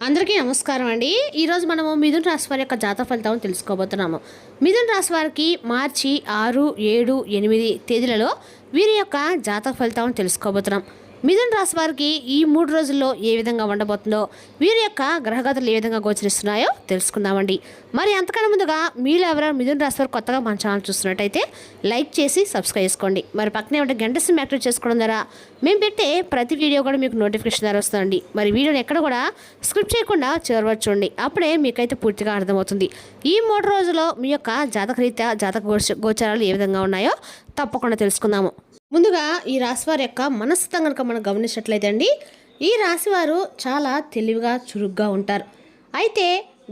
అందరికీ నమస్కారం అండి. ఈరోజు మనము మిథున రాశి వారి యొక్క జాతక ఫలితాలను తెలుసుకోబోతున్నాము. మిథున రాశి వారికి మార్చి 6, 7, 8 తేదీలలో వీరి యొక్క జాతక ఫలితాలను తెలుసుకోబోతున్నాం. మిథున రాశి వారికి ఈ 3 రోజుల్లో ఏ విధంగా ఉండబోతుందో, వీరి యొక్క గ్రహగతులు ఏ విధంగా గోచరిస్తున్నాయో తెలుసుకుందామండి. మరి అంతకన్నా ముందుగా మీరు ఎవరైనా మిథున రాశి వారు కొత్తగా మన ఛానల్ చూస్తున్నట్టయితే లైక్ చేసి సబ్స్క్రైబ్ చేసుకోండి. మరి పక్కనే ఉంటే గంట సింబల్ యాక్టివేట్ చేసుకోవడం ద్వారా మేము పెట్టే ప్రతి వీడియో కూడా మీకు నోటిఫికేషన్ ద్వారా వస్తుందండి. మరి వీడియోని ఎక్కడ కూడా స్క్రిప్ట్ చేయకుండా చివరి చూడండి, అప్పుడే మీకైతే పూర్తిగా అర్థమవుతుంది. ఈ 3 రోజుల్లో మీ యొక్క జాతకరీత్యా జాతక గోచారాలు ఏ విధంగా ఉన్నాయో తప్పకుండా తెలుసుకుందాము. ముందుగా ఈ రాశివారి యొక్క మనస్తత్వం కనుక మనం గమనించినట్లయితే అండి, ఈ రాశివారు చాలా తెలివిగా చురుగ్గా ఉంటారు. అయితే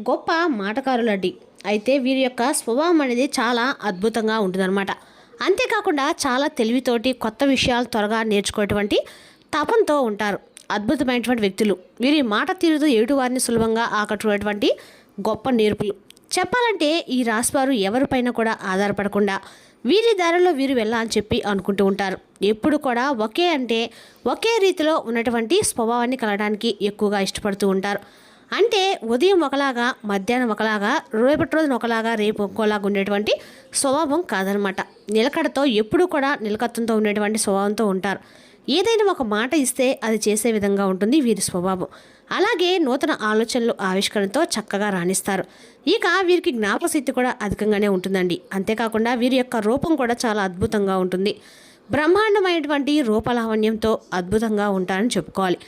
గొప్ప మాటకారులండి. అయితే వీరి యొక్క స్వభావం అనేది చాలా అద్భుతంగా ఉంటుందన్నమాట. అంతేకాకుండా చాలా తెలివితోటి కొత్త విషయాలు త్వరగా నేర్చుకునేటువంటి తపంతో ఉంటారు. అద్భుతమైనటువంటి వ్యక్తులు. వీరి మాట తీరుతో ఎదుటి వారిని సులభంగా ఆకట్టుకునేటువంటి గొప్ప నేర్పులు. చెప్పాలంటే ఈ రాశివారు ఎవరిపైన కూడా ఆధారపడకుండా వీరి దారిలో వీరు వెళ్ళాలని చెప్పి అనుకుంటూ ఉంటారు. ఎప్పుడు కూడా ఒకే రీతిలో ఉన్నటువంటి స్వభావాన్ని కలగడానికి ఎక్కువగా ఇష్టపడుతూ ఉంటారు. అంటే ఉదయం ఒకలాగా, మధ్యాహ్నం ఒకలాగా, రేపటి రోజున ఒకలాగా, రేపు ఇంకోలాగా ఉండేటువంటి స్వభావం కాదనమాట. నిలకడతో ఎప్పుడూ కూడా నిలకత్వంతో ఉండేటువంటి స్వభావంతో ఉంటారు. ఏదైనా ఒక మాట ఇస్తే అది చేసే విధంగా ఉంటుంది వీరి స్వభావం. అలాగే నూతన ఆలోచనలు ఆవిష్కరణతో చక్కగా రాణిస్తారు. ఇక వీరికి జ్ఞాపకశక్తి కూడా అధికంగానే ఉంటుందండి. అంతేకాకుండా వీరి యొక్క రూపం కూడా చాలా అద్భుతంగా ఉంటుంది. బ్రహ్మాండమైనటువంటి రూపలావణ్యంతో అద్భుతంగా ఉంటారని చెప్పుకోవాలి.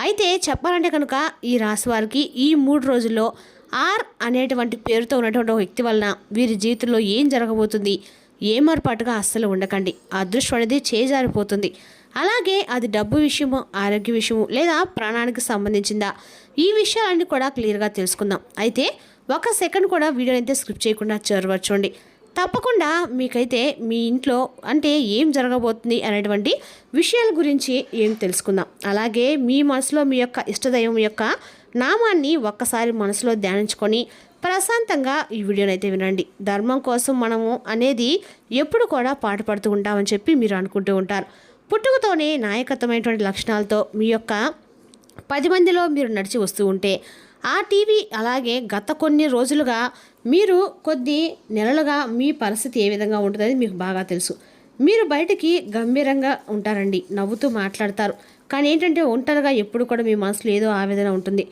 అయితే చెప్పాలంటే కనుక ఈ రాశి వారికి ఈ 3 రోజుల్లో ఆర్ అనేటువంటి పేరుతో ఉన్నటువంటి ఒక వ్యక్తి వలన వీరి జీవితంలో ఏం జరగబోతుంది, ఏమర్పాటుగా అస్సలు ఉండకండి. అదృష్టం అనేది చేజారిపోతుంది. అలాగే అది డబ్బు విషయము, ఆరోగ్య విషయము, లేదా ప్రాణానికి సంబంధించిందా, ఈ విషయాలన్నీ కూడా క్లియర్గా తెలుసుకుందాం. అయితే 1 సెకండ్ కూడా వీడియోని అయితే స్క్రిప్ట్ చేయకుండా చూడండి. తప్పకుండా మీకైతే మీ ఇంట్లో అంటే ఏం జరగబోతుంది అనేటువంటి విషయాల గురించి ఏం తెలుసుకుందాం. అలాగే మీ మనసులో మీ యొక్క ఇష్టదైవం యొక్క నామాన్ని ఒక్కసారి మనసులో ధ్యానించుకొని ప్రశాంతంగా ఈ వీడియోని అయితే వినండి. ధర్మం కోసం మనము అనేది ఎప్పుడు కూడా పాటుపడుతూ ఉంటామని చెప్పి మీరు అనుకుంటూ ఉంటారు. పుట్టుకతోనే నాయకత్వమైనటువంటి లక్షణాలతో మీ యొక్క 10 మందిలో మీరు నడిచి వస్తూ ఉంటే ఆ టీవీ అలాగే గత కొన్ని రోజులుగా మీరు కొద్ది నెలలుగా మీ పరిస్థితి ఏ విధంగా ఉంటుందని మీకు బాగా తెలుసు. మీరు బయటికి గంభీరంగా ఉంటారండి, నవ్వుతూ మాట్లాడతారు. కానీ ఏంటంటే ఒంటరిగా ఎప్పుడు కూడా మీ మనసులో ఏదో ఆవేదన ఉంటుంది.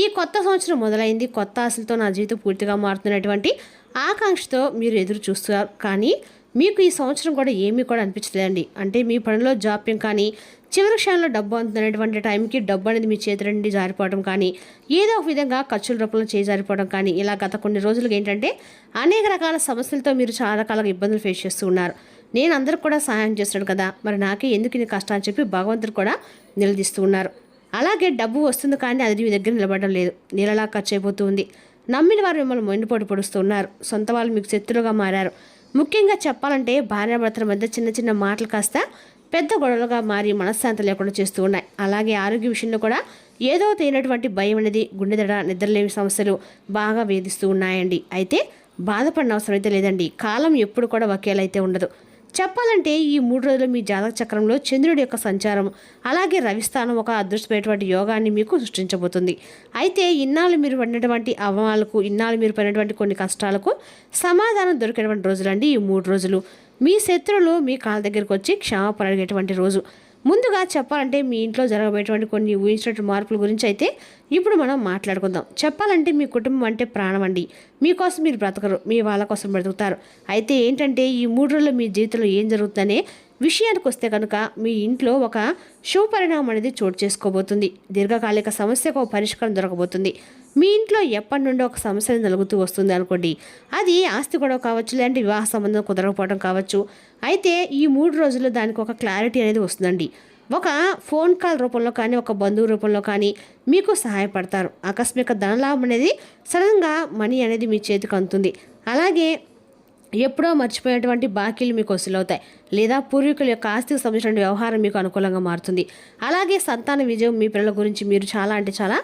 ఈ కొత్త సంవత్సరం మొదలైంది, కొత్త ఆశలతో నా జీవితం పూర్తిగా మారుతున్నటువంటి ఆకాంక్షతో మీరు ఎదురు చూస్తున్నారు. కానీ మీకు ఈ సంవత్సరం కూడా ఏమీ కూడా అనిపించలేదండి. అంటే మీ పనిలో జాప్యం కానీ, చివరి క్షణంలో డబ్బు అందుతున్నటువంటి టైంకి డబ్బు అనేది మీ చేతి నుండి జారిపోవడం కానీ, ఏదో ఒక విధంగా ఖర్చుల రూపంలో చేజారిపోవడం కానీ, ఇలా గత కొన్ని రోజులుగా ఏంటంటే అనేక రకాల సమస్యలతో మీరు చాలా రకాలుగా ఇబ్బందులు ఫేస్ చేస్తూ ఉన్నారు. నేను అందరికి కూడా సహాయం చేస్తున్నాను కదా, మరి నాకే ఎందుకు ఇన్ని కష్టాలు చెప్పి భగవంతుడు కూడా నిలదీస్తూ ఉన్నారు. అలాగే డబ్బు వస్తుంది కానీ అది మీ దగ్గర నిలబడడం లేదు, నీళ్ళలా ఖర్చు అయిపోతుంది. నమ్మిన వారు మిమ్మల్ని మొండిపోటు పొడుస్తూ ఉన్నారు. సొంత వాళ్ళు మీకు శత్రువుగా మారారు. ముఖ్యంగా చెప్పాలంటే భార్యాభర్తల మధ్య చిన్న చిన్న మాటలు కాస్త పెద్ద గొడవలుగా మారి మనశ్శాంతి లేకుండా చేస్తూ ఉన్నాయి. అలాగే ఆరోగ్య విషయంలో కూడా ఏదో తేనటువంటి భయం అనేది, గుండెదడ, నిద్రలేని సమస్యలు బాగా వేధిస్తూ ఉన్నాయండి. అయితే బాధపడిన అవసరం అయితే లేదండి. కాలం ఎప్పుడు కూడా ఒకేలా అయితే ఉండదు. చెప్పాలంటే ఈ 3 రోజులు మీ జాతక చక్రంలో చంద్రుడి యొక్క సంచారం, అలాగే రవిస్థానం ఒక అదృష్టమైనటువంటి యోగాన్ని మీకు సృష్టించబోతుంది. అయితే ఇన్నాళ్ళు మీరు పడినటువంటి అవమానాలకు, ఇన్నాళ్ళు మీరు పడినటువంటి కొన్ని కష్టాలకు సమాధానం దొరికేటువంటి రోజులండి ఈ 3 రోజులు. మీ శత్రువులు మీ కాళ్ళ దగ్గరికి వచ్చి క్షమాపణ అడిగేటువంటి రోజు. ముందుగా చెప్పాలంటే మీ ఇంట్లో జరగబోయేటువంటి కొన్ని ఊహించినటువంటి మార్పుల గురించి అయితే ఇప్పుడు మనం మాట్లాడుకుందాం. చెప్పాలంటే మీ కుటుంబం అంటే ప్రాణం అండి. మీకోసం మీరు బ్రతకరు, మీ వాళ్ళ కోసం బ్రతుకుతారు. అయితే ఏంటంటే ఈ 3 రోజుల్లో మీ జీవితంలో ఏం జరుగుతుందనే విషయానికి వస్తే కనుక మీ ఇంట్లో ఒక శుభ పరిణామం అనేది చోటు చేసుకోబోతుంది. దీర్ఘకాలిక సమస్యకు ఒక పరిష్కారం దొరకబోతుంది. మీ ఇంట్లో ఎప్పటి నుండో ఒక సమస్యను నలుగుతూ వస్తుంది అనుకోండి. అది ఆస్తి గొడవ కావచ్చు, లేదంటే వివాహ సంబంధం కుదరకపోవడం కావచ్చు. అయితే ఈ 3 రోజుల్లో దానికి ఒక క్లారిటీ అనేది వస్తుందండి. ఒక ఫోన్ కాల్ రూపంలో కానీ, ఒక బంధువు రూపంలో కానీ మీకు సహాయపడతారు. ఆకస్మిక ధనలాభం అనేది, సడన్గా మనీ అనేది మీ చేతికి అందుతుంది. అలాగే ఎప్పుడో మర్చిపోయినటువంటి బాకీలు మీకు వసూలవుతాయి, లేదా పూర్వీకుల యొక్క ఆస్తికి సంబంధించిన వ్యవహారం మీకు అనుకూలంగా మారుతుంది. అలాగే సంతాన విజయం, మీ పిల్లల గురించి మీరు చాలా అంటే చాలా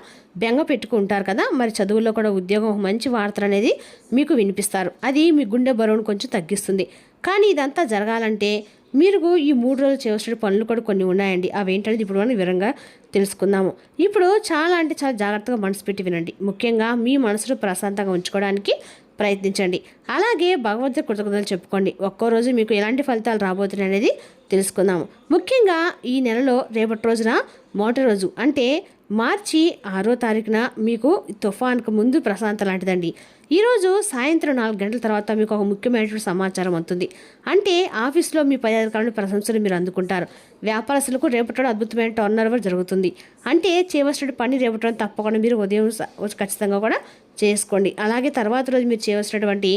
బెంగ పెట్టుకుంటారు కదా. మరి చదువుల్లో కూడా ఉద్యోగం మంచి వార్తలు అనేది మీకు వినిపిస్తారు. అది మీ గుండె బరువును కొంచెం తగ్గిస్తుంది. కానీ ఇదంతా జరగాలంటే మీరు ఈ 3 రోజులు చేయవలసిన పనులు కూడా కొన్ని ఉన్నాయండి. అవేంటనేది ఇప్పుడు మనం వివరంగా తెలుసుకుందాము. ఇప్పుడు చాలా అంటే చాలా జాగ్రత్తగా మనసు పెట్టి వినండి. ముఖ్యంగా మీ మనసును ప్రశాంతంగా ఉంచుకోవడానికి ప్రయత్నించండి. అలాగే భగవంతుడి కృతజ్ఞతలు చెప్పుకోండి. ఒక్కో రోజు మీకు ఎలాంటి ఫలితాలు రాబోతున్నాయి అనేది తెలుసుకుందాము. ముఖ్యంగా ఈ నెలలో రేపటి రోజున మొదటి రోజు అంటే మార్చి 6వ తారీఖున మీకు తుఫాన్కు ముందు ప్రశాంత లాంటిదండి. ఈరోజు సాయంత్రం 4 గంటల తర్వాత మీకు ఒక ముఖ్యమైనటువంటి సమాచారం అందుతుంది. అంటే ఆఫీస్లో మీ పై అధికారుల ప్రశంసలు మీరు అందుకుంటారు. వ్యాపారస్తులకు రేపటి అద్భుతమైన టర్న్ ఓవర్ జరుగుతుంది. అంటే చేయవలసిన పని రేపటి తప్పకుండా మీరు ఉదయం ఖచ్చితంగా కూడా చేసుకోండి. అలాగే తర్వాత రోజు మీరు చేయవలసినటువంటి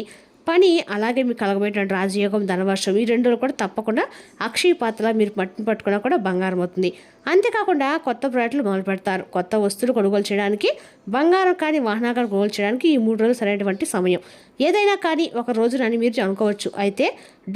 పని అలాగే మీకు కలగబోయేటువంటి రాజయోగం ధనవర్షం ఈ 2 రోజులు కూడా తప్పకుండా అక్షయ పాత్ర మీరు పట్టుకున్నా కూడా బంగారం అవుతుంది. అంతేకాకుండా కొత్త ప్రాజెక్టులు మొదలు పెడతారు. కొత్త వస్తువులు కొనుగోలు చేయడానికి బంగారం కానీ వాహనాలు కొనుగోలు చేయడానికి ఈ 3 రోజులు సరైనటువంటి సమయం. ఏదైనా కానీ ఒక రోజునని మీరు అనుకోవచ్చు. అయితే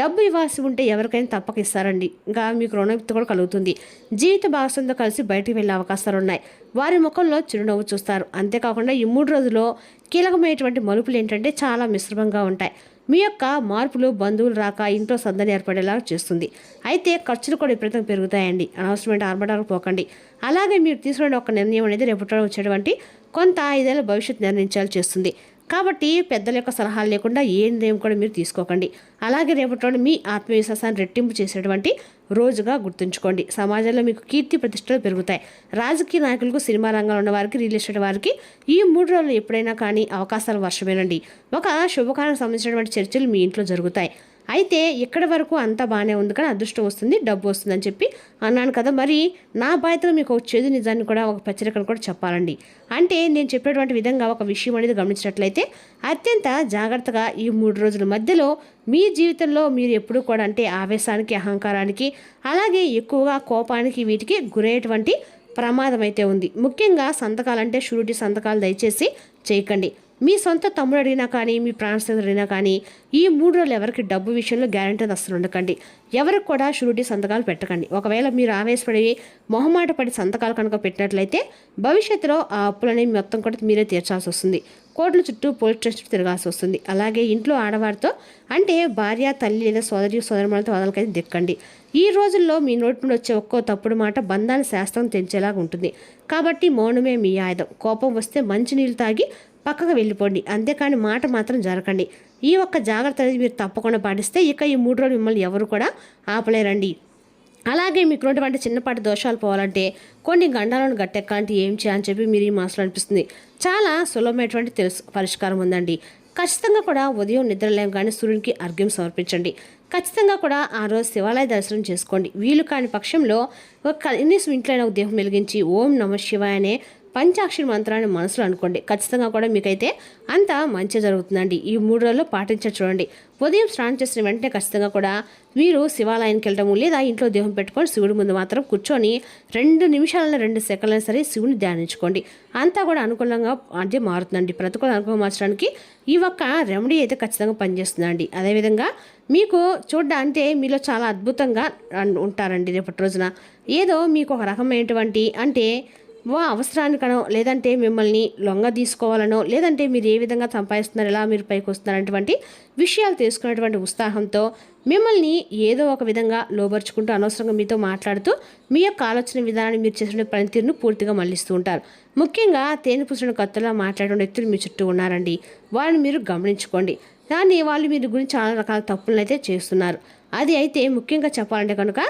డబ్బు ఇవ్వాల్సి ఉంటే ఎవరికైనా తప్పక ఇస్తారండి. ఇంకా మీకు రుణవిత్తి కూడా కలుగుతుంది. జీవిత భాగస్వామితో కలిసి బయటికి వెళ్ళే అవకాశాలు ఉన్నాయి. వారి ముఖంలో చిరునవ్వు చూస్తారు. అంతేకాకుండా ఈ 3 రోజుల్లో కీలకమైనటువంటి మలుపులు ఏంటంటే చాలా మిశ్రమంగా ఉంటాయి. మీ యొక్క మార్పులు బంధువులు రాక ఇంట్లో సందడి ఏర్పడేలా చేస్తుంది. అయితే ఖర్చులు కూడా విపరీతంగా పెరుగుతాయండి. అనవసరమైన ఆర్భటాలకు పోకండి. అలాగే మీరు తీసుకునే ఒక నిర్ణయం అనేది రేపటి వచ్చేటువంటి కొంత 5 ఏళ్ళ భవిష్యత్తు నిర్ణయించాలి చేస్తుంది. కాబట్టి పెద్దల యొక్క సలహాలు లేకుండా ఏ నిర్ణయం కూడా మీరు తీసుకోకండి. అలాగే రేపటి మీ ఆత్మవిశ్వాసాన్ని రెట్టింపు చేసేటువంటి రోజుగా గుర్తుంచుకోండి. సమాజంలో మీకు కీర్తి ప్రతిష్టలు పెరుగుతాయి. రాజకీయ నాయకులకు, సినిమా రంగంలో ఉన్న వారికి, రియల్ ఎస్టేట్ వారికి ఈ 3 రోజులు ఎప్పుడైనా కానీ అవకాశాలు వర్షమేనండి. ఒక శుభకార్యం సంబంధించినటువంటి చర్చలు మీ ఇంట్లో జరుగుతాయి. అయితే ఇక్కడి వరకు అంతా బాగానే ఉంది, కానీ అదృష్టం వస్తుంది, డబ్బు వస్తుంది అని చెప్పి అన్నాను కదా. మరి నా బాధ్యతలో మీకు ఒక చేదు నిజాన్ని కూడా ఒక హెచ్చరికను కూడా చెప్పాలండి. అంటే నేను చెప్పేటువంటి విధంగా ఒక విషయం అనేది గమనించినట్లయితే అత్యంత జాగ్రత్తగా ఈ 3 రోజుల మధ్యలో మీ జీవితంలో మీరు ఎప్పుడూ కూడా అంటే ఆవేశానికి, అహంకారానికి, అలాగే ఎక్కువగా కోపానికి వీటికి గురయ్యేటువంటి ప్రమాదం అయితే ఉంది. ముఖ్యంగా సంతకాలంటే షూరిటీ సంతకాలు దయచేసి చేయకండి. మీ సొంత తమ్ముడు అడిగినా కానీ, మీ ప్రాణ స్నేహితుడు అడిగినా కానీ ఈ 3 రోజులు ఎవరికి డబ్బు విషయంలో గ్యారంటీ అసలు ఉండకండి. ఎవరికి కూడా షూరిటీ సంతకాలు పెట్టకండి. ఒకవేళ మీరు ఆవేశపడి మొహమాట పడి సంతకాలు కనుక పెట్టినట్లయితే భవిష్యత్తులో ఆ అప్పులని మొత్తం కూడా మీరే తీర్చాల్సి వస్తుంది. కోర్టుల చుట్టూ పోలీస్ స్టేషన్ తిరగాల్సి వస్తుంది. అలాగే ఇంట్లో ఆడవారితో అంటే భార్య, తల్లి లేదా సోదరులతో వదలకైతే దిక్కండి. ఈ రోజుల్లో మీ నోటి నుండి వచ్చే ఒక్కో తప్పుడు మాట బంధాన్ని శాస్త్రం తెంచేలాగా ఉంటుంది. కాబట్టి మౌనమే మీ ఆయుధం. కోపం వస్తే మంచినీళ్ళు తాగి పక్కకు వెళ్ళిపోండి. అంతేకాని మాట మాత్రం జరగండి. ఈ ఒక్క జాగ్రత్త అనేది మీరు తప్పకుండా పాటిస్తే ఇక ఈ 3 రోజులు మిమ్మల్ని ఎవరు కూడా ఆపలేరండి. అలాగే మీకు ఉన్నటువంటి చిన్నపాటి దోషాలు పోవాలంటే కొన్ని గండాలను గట్టెక్కాలంటే ఏం చేయాలని చెప్పి మీరు ఈ మాసంలో అనిపిస్తుంది. చాలా సులభమైనటువంటి పరిష్కారం ఉందండి. ఖచ్చితంగా కూడా ఉదయం నిద్రలేం కానీ సూర్యునికి అర్ఘ్యం సమర్పించండి. ఖచ్చితంగా కూడా ఆ రోజు శివాలయ దర్శనం చేసుకోండి. వీలు కాని పక్షంలో కనీసం ఇంట్లో ఒక దీపం వెలిగించి ఓం నమ శివాయ అనే పంచాక్షరి మంత్రాన్ని మనసులో అనుకోండి. ఖచ్చితంగా కూడా మీకైతే అంత మంచి జరుగుతుందండి. ఈ 3 రోజుల్లో పాటించడం చూడండి. ఉదయం స్నానం చేసిన వెంటనే ఖచ్చితంగా కూడా మీరు శివాలయానికి వెళ్ళడము లేదా ఇంట్లో దేహం పెట్టుకొని శివుడి ముందు మాత్రం కూర్చొని 2 నిమిషాలైనా 2 సెకండ్లైనా సరే శివుని ధ్యానించుకోండి. అంతా కూడా అనుకూలంగా అంటే మారుతుందండి. ప్రతికూల అనుకూలం మార్చడానికి ఈ ఒక్క రెమెడీ అయితే ఖచ్చితంగా పనిచేస్తుందండి. అదేవిధంగా మీకు అంటే మీలో చాలా అద్భుతంగా ఉంటారండి. రేపటి రోజున ఏదో మీకు ఒక రకమైనటువంటి అంటే అవసరానికనో లేదంటే మిమ్మల్ని లొంగ తీసుకోవాలనో లేదంటే మీరు ఏ విధంగా సంపాదిస్తున్నారు, ఎలా మీరు పైకి వస్తున్నారనేటువంటి విషయాలు తెలుసుకునేటువంటి ఉత్సాహంతో మిమ్మల్ని ఏదో ఒక విధంగా లోబరుచుకుంటూ అనవసరంగా మీతో మాట్లాడుతూ మీ యొక్క ఆలోచన విధానాన్ని మీరు చేసిన పనితీరును పూర్తిగా మళ్లిస్తూ ఉంటారు. ముఖ్యంగా తేనె పూసిన కత్తులా మాట్లాడే వ్యక్తులు మీ చుట్టూ ఉన్నారండి. వారిని మీరు గమనించుకోండి. కానీ వాళ్ళు మీ గురించి చాలా రకాల తప్పులను అయితే చేస్తున్నారు. అది అయితే ముఖ్యంగా చెప్పాలంటే కనుక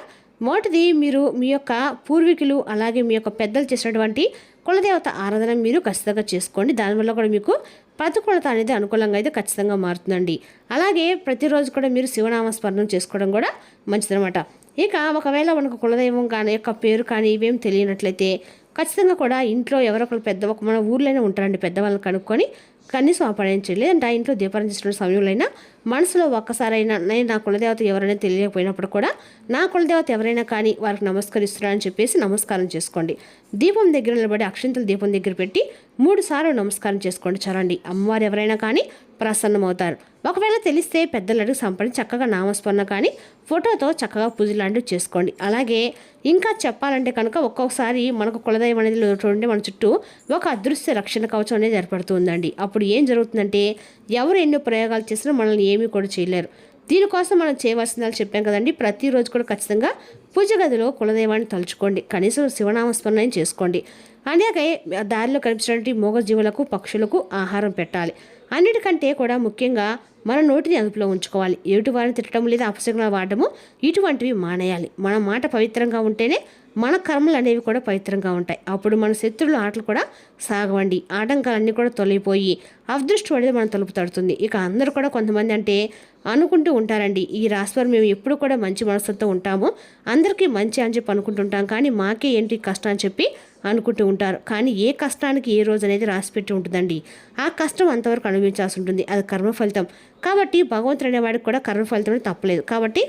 మొదటిది మీరు మీ యొక్క పూర్వీకులు అలాగే మీ యొక్క పెద్దలు చేసినటువంటి కులదేవత ఆరాధన మీరు ఖచ్చితంగా చేసుకోండి. దానివల్ల కూడా మీకు ప్రతికూలత అనేది అనుకూలంగా అయితే ఖచ్చితంగా మారుతుందండి. అలాగే ప్రతిరోజు కూడా మీరు శివనామస్మరణం చేసుకోవడం కూడా మంచిదనమాట. ఇక ఒకవేళ మనకు కులదైవం కానీ యొక్క పేరు కానీ ఇవేం తెలియనట్లయితే ఖచ్చితంగా కూడా ఇంట్లో ఎవరొకరు పెద్ద మన ఊర్లోనే ఉంటారండి. పెద్దవాళ్ళని కనుక్కొని కనీసం ఆ పని చేయాలి. లేదంటే ఆ ఇంట్లో దీపారం చేసిన సమయంలో మనసులో ఒక్కసారైనా నేను నా కులదేవత ఎవరైనా తెలియకపోయినప్పుడు కూడా నా కులదేవత ఎవరైనా కానీ వారికి నమస్కరిస్తున్నారని చెప్పేసి నమస్కారం చేసుకోండి. దీపం దగ్గర నిలబడి అక్షింతలు దీపం దగ్గర పెట్టి 3 సార్లు నమస్కారం చేసుకోండి చాలండి. అమ్మవారు ఎవరైనా కానీ ప్రసన్నమవుతారు. ఒకవేళ తెలిస్తే పెద్దలకు సంపడి చక్కగా నామస్మరణ కానీ ఫోటోతో చక్కగా పూజలు లాంటివి చేసుకోండి. అలాగే ఇంకా చెప్పాలంటే కనుక ఒక్కొక్కసారి మనకు కులదైవం అనేది చూడండి మన చుట్టూ ఒక అదృశ్య రక్షణ కవచం అనేది ఏర్పడుతుందండి. అప్పుడు ఏం జరుగుతుందంటే ఎవరు ఎన్నో ప్రయోగాలు చేసినా మనల్ని ఏమీ కూడా చేయలేరు. దీనికోసం మనం చేయవలసిందని చెప్పాం కదండి. ప్రతిరోజు కూడా ఖచ్చితంగా పూజ గదిలో కులదైవాన్ని తలుచుకోండి. కనీసం శివనామస్మరణ చేసుకోండి. అలాగే దారిలో కనిపించినటువంటి మూగజీవులకు పక్షులకు ఆహారం పెట్టాలి. అన్నిటికంటే కూడా ముఖ్యంగా మన నోటిని అదుపులో ఉంచుకోవాలి. ఎదుటి వారిని తిట్టడం లేదా అపశకునాలు వాడటము ఇటువంటివి మానేయాలి. మన మాట పవిత్రంగా ఉంటేనే మన కర్మలు అనేవి కూడా పవిత్రంగా ఉంటాయి. అప్పుడు మన శత్రువుల ఆటలు కూడా సాగవండి. ఆటంకాలన్నీ కూడా తొలగిపోయి అదృష్టం అనేది మనం తలుపు తడుతుంది. ఇక అందరూ కూడా కొంతమంది అంటే అనుకుంటూ ఉంటారండి, ఈ రాశివారు మేము ఎప్పుడు కూడా మంచి మనసుతో ఉంటాము, అందరికీ మంచి అని చెప్పి అనుకుంటుంటాం, కానీ మాకే ఏంటి కష్టం అని చెప్పి అనుకుంటూ ఉంటారు. కానీ ఏ కష్టానికి ఏ రోజు అనేది రాసిపెట్టి ఉంటుందండి. ఆ కష్టం అంతవరకు అనుభవించాల్సి ఉంటుంది. అది కర్మ ఫలితం. కాబట్టి భగవంతుడు అనేవాడికి కూడా కర్మ ఫలితం తప్పలేదు. కాబట్టి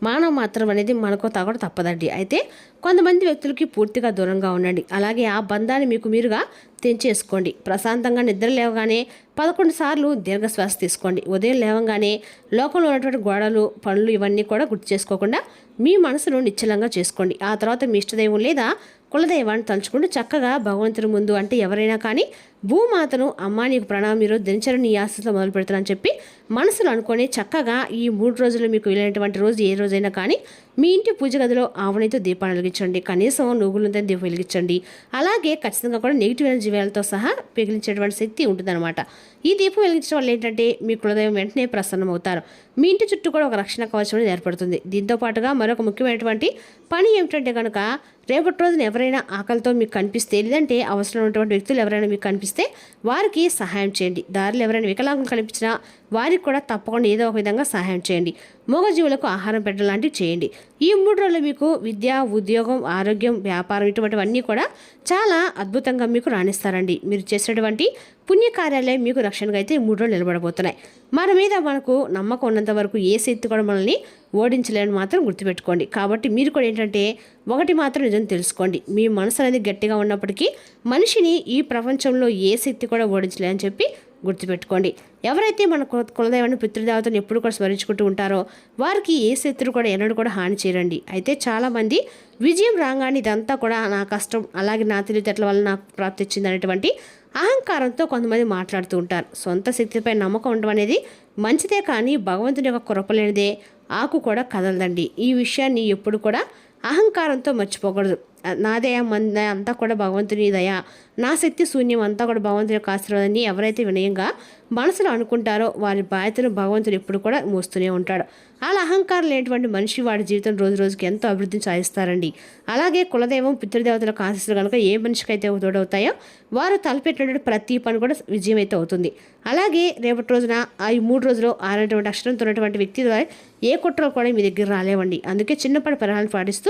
మానవ మాత్రం అనేది మనకు తగ్గడం తప్పదండి. అయితే కొంతమంది వ్యక్తులకి పూర్తిగా దూరంగా ఉండండి. అలాగే ఆ బంధాన్ని మీకు మీరుగా తెంచేసుకోండి. ప్రశాంతంగా నిద్ర లేవగానే 11 సార్లు దీర్ఘశ్వాస తీసుకోండి. ఉదయం లేవగానే లోకంలో ఉన్నటువంటి గోడలు పనులు ఇవన్నీ కూడా గుర్తు చేసుకోకుండా మీ మనసును నిశ్చలంగా చేసుకోండి. ఆ తర్వాత మీ ఇష్టదైవం లేదా కులదైవాన్ని తలుచుకుంటూ చక్కగా భగవంతుని ముందు, అంటే ఎవరైనా కానీ భూమాతను అమ్మ నీకు ప్రణామం, ఈరోజు దినచర్య నీ ఆశతో మొదలు పెడతానని చెప్పి మనసులో అనుకొని చక్కగా ఈ 3 రోజులు మీకు వెళ్ళినటువంటి రోజు ఏ రోజైనా కానీ మీ ఇంటి పూజ గదిలో ఆవునితో దీపాన్ని వెలిగించండి. కనీసం నువ్వులతో దీపం వెలిగించండి. అలాగే ఖచ్చితంగా కూడా నెగిటివ్ ఎనర్జీ వేలతో సహా పెగిలించేటువంటి శక్తి ఉంటుందన్నమాట. ఈ దీపం వెలిగించడం వల్ల ఏంటంటే మీ కులదైవం వెంటనే ప్రసన్నమవుతారు. మీ ఇంటి చుట్టూ కూడా ఒక రక్షణ కవచం అనేది ఏర్పడుతుంది. దీంతో పాటుగా మరొక ముఖ్యమైనటువంటి పని ఏమిటంటే కనుక రేపటి రోజున ఎవరైనా ఆకలితో మీకు కనిపిస్తే, లేదంటే అవసరం ఉన్నటువంటి వ్యక్తులు ఎవరైనా మీకు కనిపిస్తే వారికి సహాయం చేయండి. దారిలో ఎవరైనా వికలాంగులు కనిపించినా వారికి కూడా తప్పకుండా ఏదో ఒక విధంగా సహాయం చేయండి. మూగజీవులకు ఆహారం పెట్టడం లాంటివి చేయండి. ఈ 3 రోజులు మీకు విద్య, ఉద్యోగం, ఆరోగ్యం, వ్యాపారం ఇటువంటివన్నీ కూడా చాలా అద్భుతంగా మీకు రాణిస్తారండి. మీరు చేసేటువంటి పుణ్యకార్యాలయం మీకు రక్షణగా అయితే 3 రోజులు నిలబడబోతున్నాయి. మన మీద మనకు నమ్మకం ఉన్నంత వరకు ఏ శక్తి కూడా మనల్ని ఓడించలేని మాత్రం గుర్తుపెట్టుకోండి. కాబట్టి మీరు కూడా ఏంటంటే ఒకటి మాత్రం నిజం తెలుసుకోండి, మీ మనసు అనేది గట్టిగా ఉన్నప్పటికీ మనిషిని ఈ ప్రపంచంలో ఏ శక్తి కూడా ఓడించలేని చెప్పి గుర్తుపెట్టుకోండి. ఎవరైతే మన కులదైవాన్ని పితృదేవతను ఎప్పుడు కూడా స్మరించుకుంటూ ఉంటారో వారికి ఏ శత్రువు కూడా ఎన్నడూ కూడా హాని చేయరండి. అయితే చాలామంది విజయం రాగానే ఇదంతా కూడా నా కష్టం, అలాగే నా తెలివితేటల వల్ల నాకు ప్రాప్తి ఇచ్చింది అనేటువంటి అహంకారంతో కొంతమంది మాట్లాడుతూ ఉంటారు. సొంత శక్తిపై నమ్మకం ఉండడం అనేది మంచిదే, కానీ భగవంతుని యొక్క కృపలేనిదే ఆకు కూడా కదలదండి. ఈ విషయాన్ని ఎప్పుడు కూడా అహంకారంతో మర్చిపోకూడదు. నాదే మంద అంతా కూడా భగవంతుని దయ, నా శక్తి శూన్యం అంతా కూడా భగవంతుని యొక్క ఆశీర్వాదాన్ని ఎవరైతే వినయంగా మనసులో అనుకుంటారో వారి బాధ్యతను భగవంతుడు ఎప్పుడు కూడా మోస్తూనే ఉంటాడు. అలా అహంకారం లేనటువంటి మనిషి వాడి జీవితం రోజు రోజుకి ఎంతో అభివృద్ధిని సాధిస్తారండి. అలాగే కులదైవం, పితృదేవతలకు ఆశీస్సులు కనుక ఏ మనిషికి అయితే తోడవుతాయో వారు తలపెట్టినటువంటి ప్రతి పని కూడా విజయం అయితే అవుతుంది. అలాగే రేపటి రోజున ఈ 3 రోజులు ఆరేటువంటి అక్షరంతో ఉన్నటువంటి వ్యక్తి ద్వారా ఏ కుట్రలు కూడా మీ దగ్గర రాలేవండి. అందుకే చిన్నప్పటి పరిహారాలు పాటిస్తూ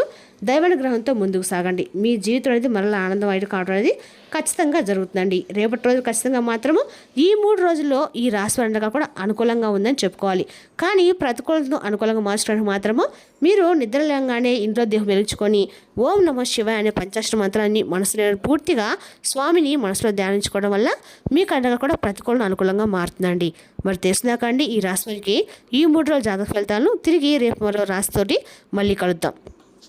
దైవానుగ్రహంతో ముందుకు సాగండి. మీ జీవితం అనేది మరలా ఆనందం అయితే కావడం అనేది ఖచ్చితంగా జరుగుతుందండి. రేపటి రోజు ఖచ్చితంగా మాత్రము ఈ 3 రోజుల్లో ఈ రాశి వారంగా కూడా అనుకూలంగా ఉందని చెప్పుకోవాలి. కానీ ప్రతికూలతను అనుకూలంగా మార్చడానికి మాత్రము మీరు నిద్ర లేగానే ఇంట్లో దేహం వెలుచుకొని ఓం నమః శివాయ అనే పంచాక్షర మంత్రాన్ని మనసులో పూర్తిగా స్వామిని మనసులో ధ్యానించుకోవడం వల్ల మీకు అండగా కూడా ప్రతికూలం అనుకూలంగా మారుతుందండి. మరి తెలుసుదాకండి ఈ రాశి వారికి ఈ 3 రోజుల జాతక ఫలితాలను తిరిగి రేపు మరో రాశితోటి మళ్ళీ కలుద్దాం.